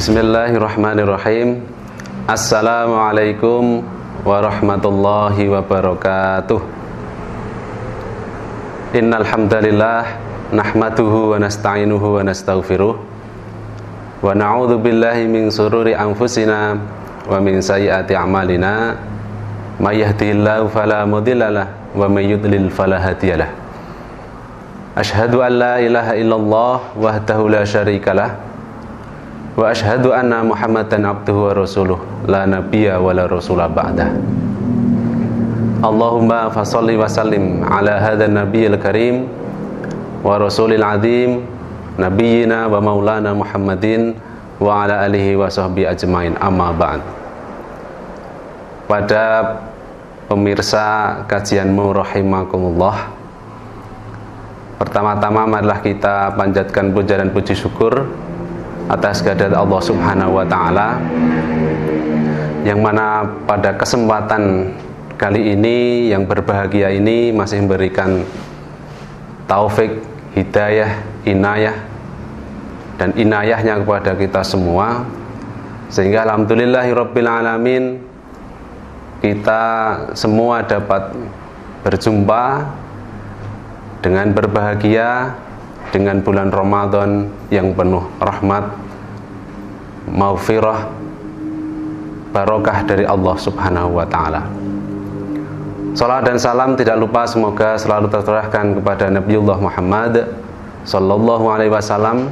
Bismillahirrahmanirrahim. Assalamualaikum warahmatullahi wabarakatuh. Innal hamdalillah nahmaduhu wa nasta'inuhu wa nastaghfiruh wa na'udzu billahi min shururi anfusina wa min sayyiati a'malina. May yahdihillahu fala mudhillalah wa may yudlil fala hadiyalah. Asyhadu an la ilaha illallah wahdahu la syarikalah wa asyhadu anna Muhammadan abduhu wa rasuluh la nabiyya wa la rasula ba'dah. Allahumma fasholli wa sallim ala hadzal nabiyil karim wa rasulil azim nabiyyina wa maulana Muhammadin wa ala alihi wa sahbihi ajmain, amma ba'd. Pada pemirsa kajianmu rahimakumullah, pertama-tama marilah kita panjatkan puja dan puji syukur atas kehadirat Allah Subhanahu wa Ta'ala, yang mana pada kesempatan kali ini yang berbahagia ini masih memberikan taufik, hidayah, inayah dan inayahnya kepada kita semua, sehingga alhamdulillahirabbil alamin kita semua dapat berjumpa dengan berbahagia dengan bulan Ramadan yang penuh rahmat, maghfirah, barokah dari Allah Subhanahu wa Ta'ala. Salat dan salam tidak lupa semoga selalu tercurahkan kepada Nabiullah Muhammad sallallahu alaihi wasallam,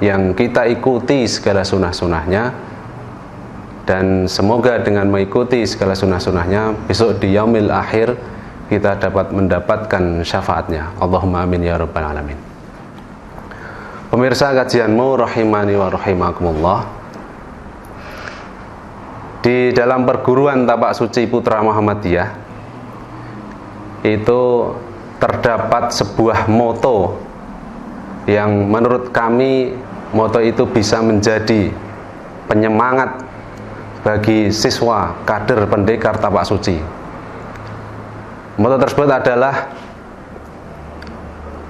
yang kita ikuti segala sunnah-sunnahnya, dan semoga dengan mengikuti segala sunnah-sunnahnya besok di yaumil akhir kita dapat mendapatkan syafaatnya. Allahumma amin ya rabbal alamin. Pemirsa kajianmu rahimani wa rahimakumullah, di dalam perguruan Tapak Suci Putra Muhammadiyah itu terdapat sebuah moto yang menurut kami moto itu bisa menjadi penyemangat bagi siswa kader pendekar Tapak Suci. Moto tersebut adalah,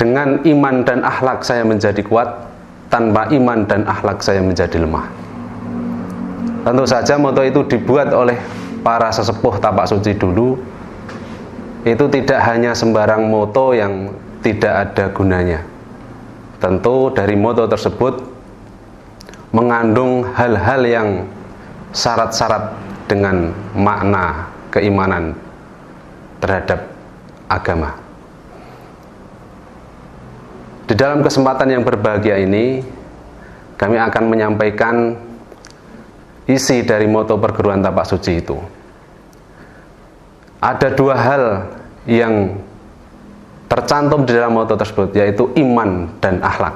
dengan iman dan akhlak saya menjadi kuat, tanpa iman dan akhlak saya menjadi lemah. Tentu saja moto itu dibuat oleh para sesepuh Tapak Suci dulu. Itu tidak hanya sembarang moto yang tidak ada gunanya. Tentu dari moto tersebut mengandung hal-hal yang syarat-syarat dengan makna keimanan terhadap agama. Di dalam kesempatan yang berbahagia ini, kami akan menyampaikan isi dari moto perguruan Tapak Suci itu. Ada dua hal yang tercantum di dalam moto tersebut, yaitu iman dan akhlak.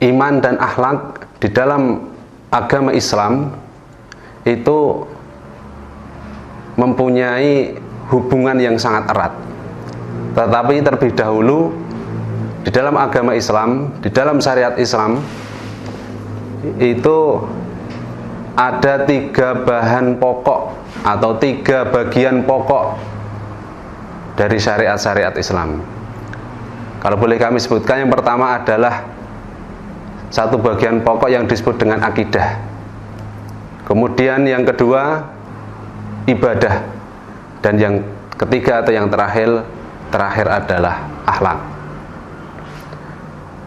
Iman dan akhlak di dalam agama Islam itu mempunyai hubungan yang sangat erat. Tetapi terlebih dahulu, di dalam agama Islam, di dalam syariat Islam, itu ada 3 bahan pokok atau 3 bagian pokok dari syariat-syariat Islam. Kalau boleh kami sebutkan, yang pertama adalah satu bagian pokok yang disebut dengan akidah. Kemudian yang kedua ibadah, dan yang ketiga atau yang terakhir adalah akhlak.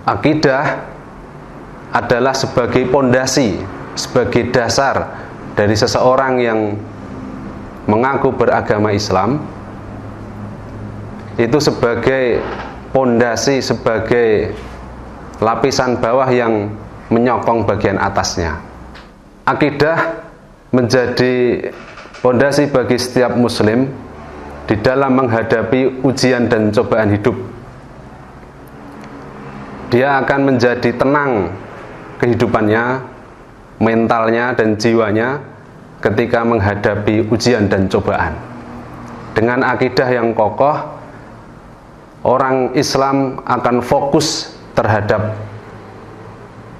Akidah adalah sebagai pondasi, sebagai dasar dari seseorang yang mengaku beragama Islam, itu sebagai pondasi, sebagai lapisan bawah yang menyokong bagian atasnya. Akidah menjadi pondasi bagi setiap muslim di dalam menghadapi ujian dan cobaan hidup. Dia akan menjadi tenang kehidupannya, mentalnya dan jiwanya ketika menghadapi ujian dan cobaan. Dengan akidah yang kokoh, orang Islam akan fokus terhadap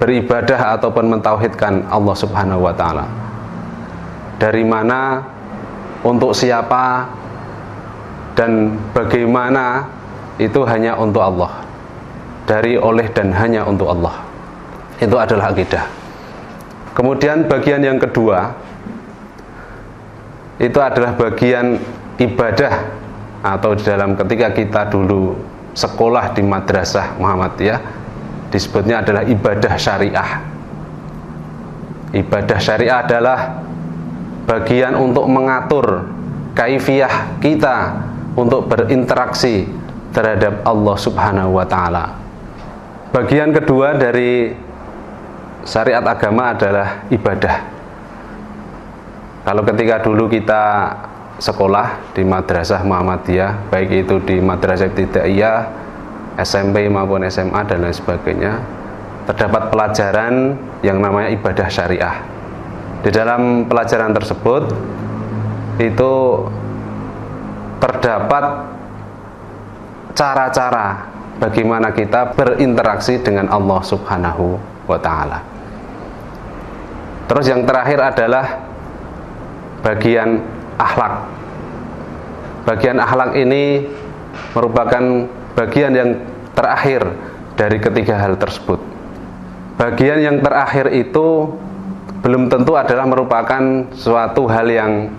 beribadah ataupun mentauhidkan Allah Subhanahu wa taala. Dari mana, untuk siapa, dan bagaimana, itu hanya untuk Allah. Dari, oleh, dan hanya untuk Allah. Itu adalah akidah. Kemudian bagian yang kedua, itu adalah bagian ibadah, atau di dalam ketika kita dulu sekolah di madrasah Muhammadiyah, disebutnya adalah ibadah syariah. Ibadah syariah adalah bagian untuk mengatur kaifiyah kita untuk berinteraksi terhadap Allah Subhanahu wa taala. Bagian kedua dari syariat agama adalah ibadah. Kalau ketika dulu kita sekolah di madrasah Muhammadiyah, baik itu di madrasah ibtidaiyah, SMP maupun SMA dan lain sebagainya, terdapat pelajaran yang namanya ibadah syariah. Di dalam pelajaran tersebut itu terdapat cara-cara bagaimana kita berinteraksi dengan Allah Subhanahu wa ta'ala. Terus yang terakhir adalah bagian akhlak. Bagian akhlak ini merupakan bagian yang terakhir dari ketiga hal tersebut. Bagian yang terakhir itu belum tentu adalah merupakan suatu hal yang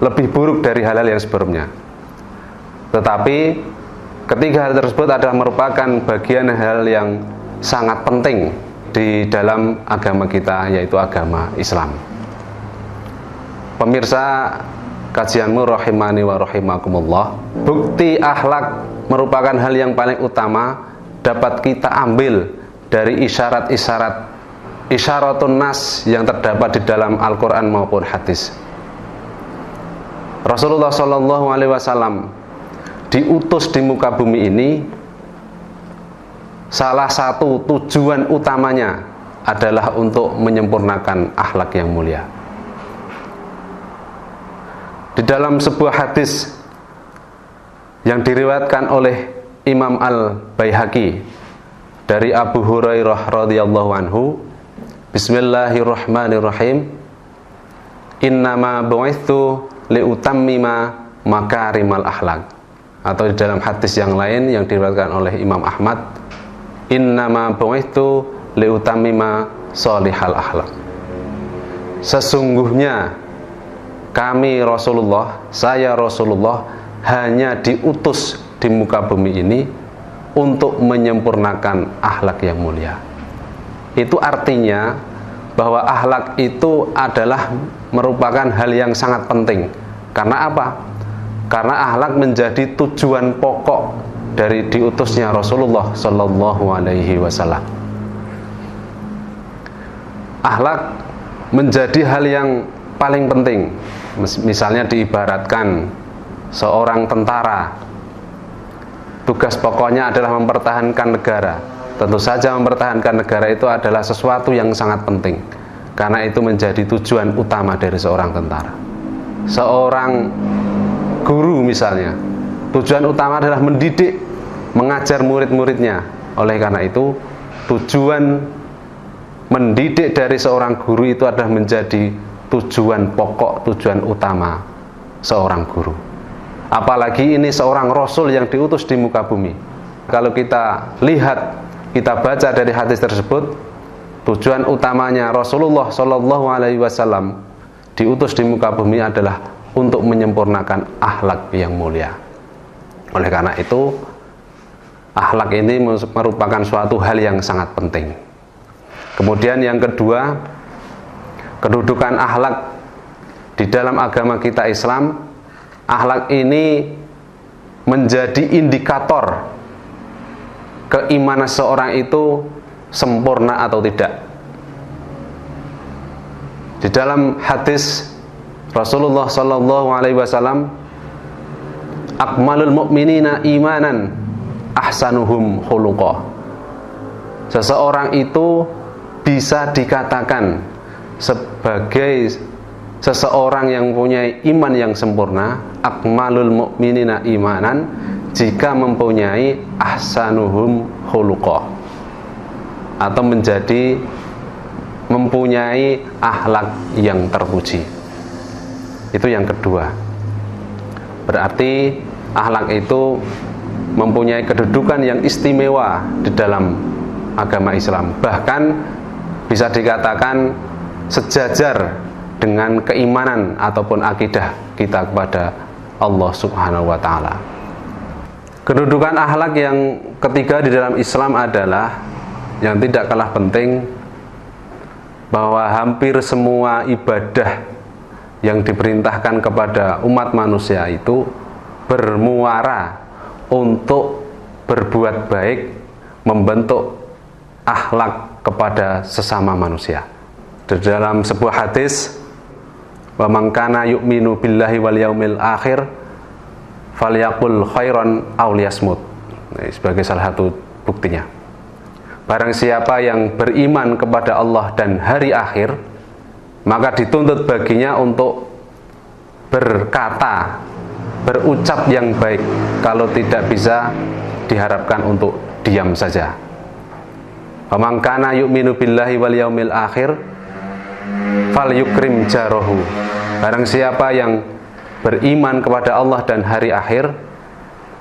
lebih buruk dari hal-hal yang sebelumnya. Tetapi ketiga hal tersebut adalah merupakan bagian hal yang sangat penting di dalam agama kita, yaitu agama Islam. Pemirsa kajianmu rahimani wa rahimakumullah, bukti akhlak merupakan hal yang paling utama dapat kita ambil dari isyaratun nas yang terdapat di dalam Al-Quran maupun hadis. Rasulullah SAW diutus di muka bumi ini, salah satu tujuan utamanya adalah untuk menyempurnakan akhlak yang mulia. Di dalam sebuah hadis yang diriwayatkan oleh Imam Al-Baihaqi dari Abu Hurairah radhiyallahu anhu, Bismillahirrahmanirrahim, innama bu'itsu liutammima makarimal akhlak. Atau di dalam hadis yang lain yang diriwayatkan oleh Imam Ahmad, innama bu'itsu liutammima sholihal akhlak. Sesungguhnya kami Rasulullah, saya Rasulullah hanya diutus di muka bumi ini untuk menyempurnakan akhlak yang mulia. Itu artinya bahwa akhlak itu adalah merupakan hal yang sangat penting. Karena apa? Karena akhlak menjadi tujuan pokok dari diutusnya Rasulullah Sallallahu Alaihi Wasallam. Akhlak menjadi hal yang paling penting. Misalnya diibaratkan seorang tentara, tugas pokoknya adalah mempertahankan negara. Tentu saja mempertahankan negara itu adalah sesuatu yang sangat penting, karena itu menjadi tujuan utama dari seorang tentara. Seorang guru misalnya, tujuan utama adalah mendidik, mengajar murid-muridnya. Oleh karena itu, tujuan mendidik dari seorang guru itu adalah menjadi tujuan pokok, tujuan utama seorang guru. Apalagi ini seorang rasul yang diutus di muka bumi. Kalau kita lihat, kita baca dari hadis tersebut, tujuan utamanya Rasulullah Shallallahu Alaihi Wasallam diutus di muka bumi adalah untuk menyempurnakan akhlak yang mulia. Oleh karena itu, akhlak ini merupakan suatu hal yang sangat penting. Kemudian yang kedua, kedudukan akhlak di dalam agama kita Islam. Akhlak ini menjadi indikator keimanan seorang itu sempurna atau tidak. Di dalam hadis Rasulullah Sallallahu Alaihi Wasallam, akmalul mu'minina imanan ahsanuhum khuluqa. Seseorang itu bisa dikatakan sebagai seseorang yang mempunyai iman yang sempurna, akmalul mu'minina imanan, jika mempunyai ahsanuhum khuluqa, atau menjadi mempunyai akhlak yang terpuji. Itu yang kedua. Berarti akhlak itu mempunyai kedudukan yang istimewa di dalam agama Islam. Bahkan bisa dikatakan sejajar dengan keimanan ataupun akidah kita kepada Allah Subhanahu wa Ta'ala. Kedudukan akhlak yang ketiga di dalam Islam adalah yang tidak kalah penting, bahwa hampir semua ibadah yang diperintahkan kepada umat manusia itu bermuara untuk berbuat baik, membentuk akhlak kepada sesama manusia. Di dalam sebuah hadis, wa man kana yu'minu billahi wal yaumil akhir falyaqul khairan aw liyasmut. Sebagai salah satu buktinya, barang siapa yang beriman kepada Allah dan hari akhir, maka dituntut baginya untuk berkata, berucap yang baik. Kalau tidak bisa, diharapkan untuk diam saja. Wa man kana yu'minu billahi wal yaumil akhir falyukrim jarahu. Barang siapa yang beriman kepada Allah dan hari akhir,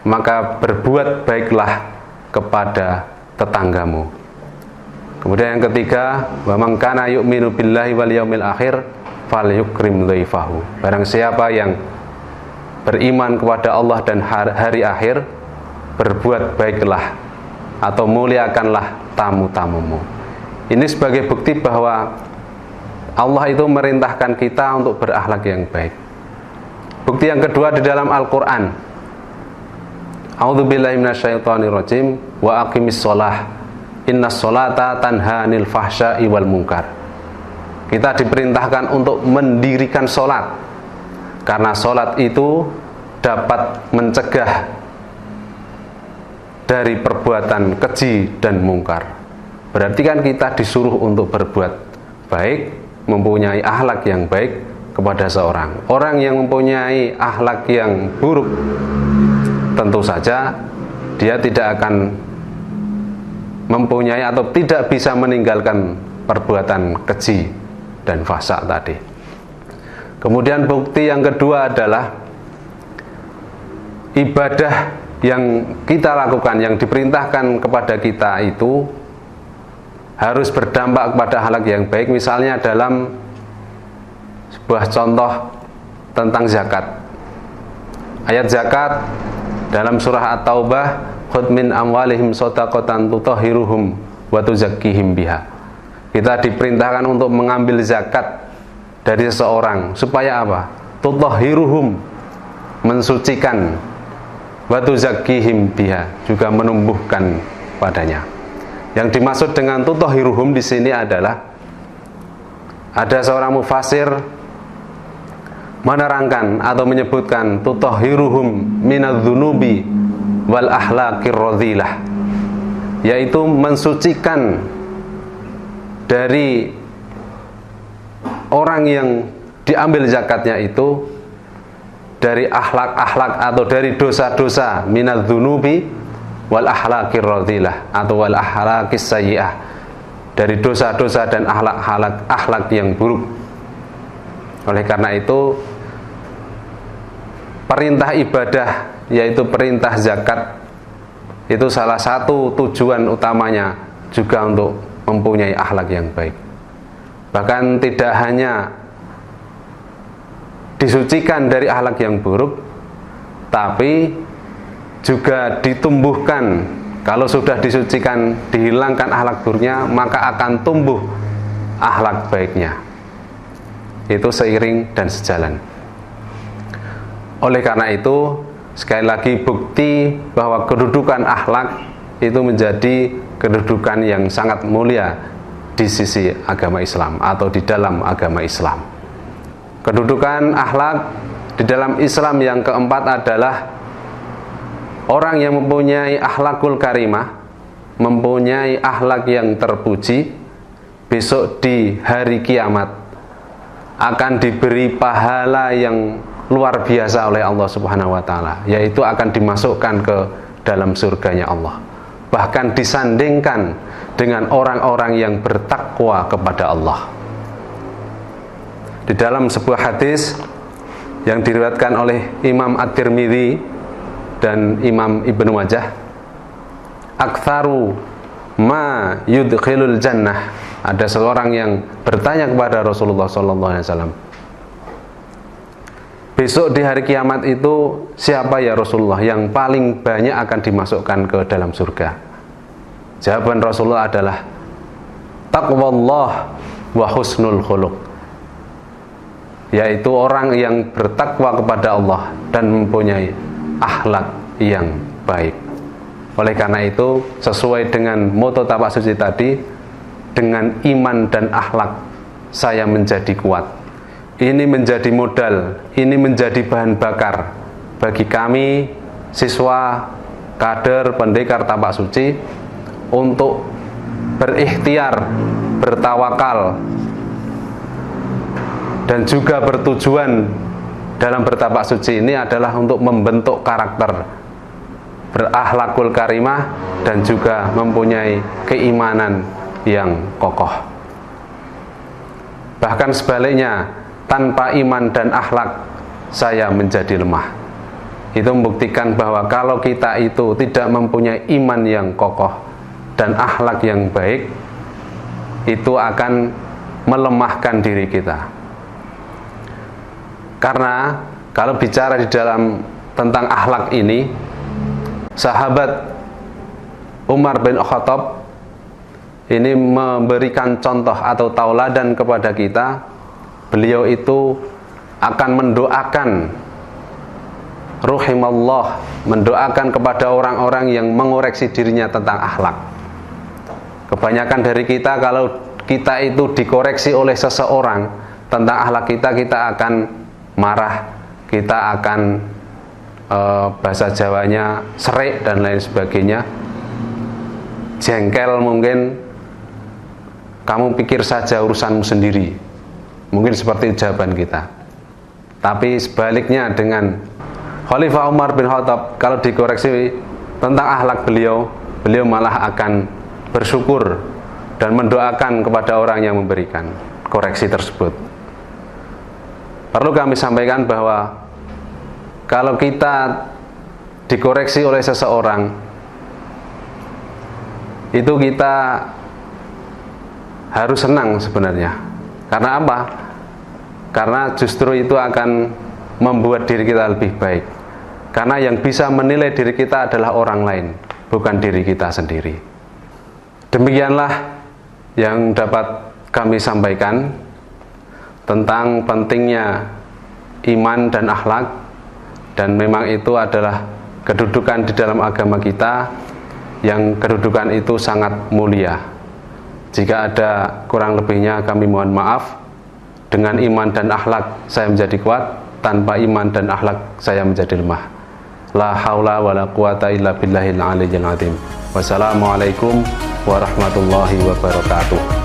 maka berbuat baiklah kepada tetanggamu. Kemudian yang ketiga, wa man kana yu'minu billahi wal yaumil akhir falyukrim dhaifahu. Barang siapa yang beriman kepada Allah dan hari akhir, berbuat baiklah atau muliakanlah tamu-tamumu. Ini sebagai bukti bahwa Allah itu merintahkan kita untuk berakhlak yang baik. Bukti yang kedua di dalam Al-Quran, a'udzubillahi minasyaitonirrajim, wa aqimis sholah innas sholata tanha 'anil fahsya'i wal munkar. Kita diperintahkan untuk mendirikan sholat, karena sholat itu dapat mencegah dari perbuatan keji dan mungkar. Berarti kan kita disuruh untuk berbuat baik, mempunyai akhlak yang baik kepada seorang. Orang yang mempunyai akhlak yang buruk, tentu saja dia tidak akan mempunyai atau tidak bisa meninggalkan perbuatan keji dan fahsya tadi. Kemudian bukti yang kedua adalah ibadah yang kita lakukan, yang diperintahkan kepada kita itu harus berdampak kepada akhlak yang baik. Misalnya dalam sebuah contoh tentang zakat. Ayat zakat dalam surah At-Taubah, khudh min amwalihim shadaqatan tutahhiruhum wa tuzakkihim biha. Kita diperintahkan untuk mengambil zakat dari seseorang supaya apa? Tutahhiruhum, mensucikan, wa tuzakkihim biha, juga menumbuhkan padanya. Yang dimaksud dengan tutahhiruhum di sini adalah, ada seorang mufasir menerangkan atau menyebutkan tutahhiruhum minadz-dzunubi wal akhlaqir radhilah, yaitu mensucikan dari orang yang diambil zakatnya itu dari akhlak-akhlak atau dari dosa-dosa, minadz-dzunubi wal akhlaqir radhilah atau wal akhlaqis sayyi'ah, dari dosa-dosa dan akhlak yang buruk. Oleh karena itu, perintah ibadah yaitu perintah zakat itu salah satu tujuan utamanya juga untuk mempunyai akhlak yang baik. Bahkan tidak hanya disucikan dari akhlak yang buruk, tapi juga ditumbuhkan. Kalau sudah disucikan, dihilangkan akhlak buruknya, maka akan tumbuh akhlak baiknya. Itu seiring dan sejalan. Oleh karena itu, sekali lagi bukti bahwa kedudukan akhlak itu menjadi kedudukan yang sangat mulia di sisi agama Islam atau di dalam agama Islam. Kedudukan akhlak di dalam Islam yang keempat adalah orang yang mempunyai akhlakul karimah, mempunyai akhlak yang terpuji, besok di hari kiamat akan diberi pahala yang luar biasa oleh Allah Subhanahu wa taala, yaitu akan dimasukkan ke dalam surganya Allah. Bahkan disandingkan dengan orang-orang yang bertakwa kepada Allah. Di dalam sebuah hadis yang diriwayatkan oleh Imam At-Tirmidzi dan Imam Ibnu Majah, aktsaru ma yudkhilul jannah, ada seorang yang bertanya kepada Rasulullah SAW, besok di hari kiamat itu siapa ya Rasulullah yang paling banyak akan dimasukkan ke dalam surga? Jawaban Rasulullah adalah taqwallah wa husnul khuluq, yaitu orang yang bertakwa kepada Allah dan mempunyai akhlak yang baik. Oleh karena itu, sesuai dengan moto tapak suci tadi, dengan iman dan akhlak saya menjadi kuat. Ini menjadi modal, ini menjadi bahan bakar bagi kami siswa, kader, pendekar tapak suci untuk berikhtiar, bertawakal, dan juga bertujuan dalam bertapak suci ini adalah untuk membentuk karakter, berakhlakul karimah, dan juga mempunyai keimanan yang kokoh. Bahkan sebaliknya, tanpa iman dan akhlak saya menjadi lemah. Itu membuktikan bahwa kalau kita itu tidak mempunyai iman yang kokoh dan akhlak yang baik, itu akan melemahkan diri kita. Karena kalau bicara di dalam tentang akhlak ini, sahabat Umar bin Khattab ini memberikan contoh atau tauladan kepada kita. Beliau itu akan mendoakan rahimallah, mendoakan kepada orang-orang yang mengoreksi dirinya tentang akhlak. Kebanyakan dari kita, kalau kita itu dikoreksi oleh seseorang tentang akhlak kita, kita akan marah, kita akan bahasa Jawanya serik dan lain sebagainya, jengkel mungkin, kamu pikir saja urusanmu sendiri, mungkin seperti jawaban kita. Tapi sebaliknya dengan Khalifah Umar bin Khattab, kalau dikoreksi tentang akhlak beliau, beliau malah akan bersyukur dan mendoakan kepada orang yang memberikan koreksi tersebut. Perlu kami sampaikan bahwa kalau kita dikoreksi oleh seseorang, itu kita harus senang sebenarnya. Karena apa? Karena justru itu akan membuat diri kita lebih baik. Karena yang bisa menilai diri kita adalah orang lain, bukan diri kita sendiri. Demikianlah yang dapat kami sampaikan tentang pentingnya iman dan akhlak, dan memang itu adalah kedudukan di dalam agama kita yang kedudukan itu sangat mulia. Jika ada kurang lebihnya kami mohon maaf. Dengan iman dan akhlak saya menjadi kuat, tanpa iman dan akhlak saya menjadi lemah. La haula wa la quwata illa billahil aliyyil azim. Wassalamualaikum warahmatullahi wabarakatuh.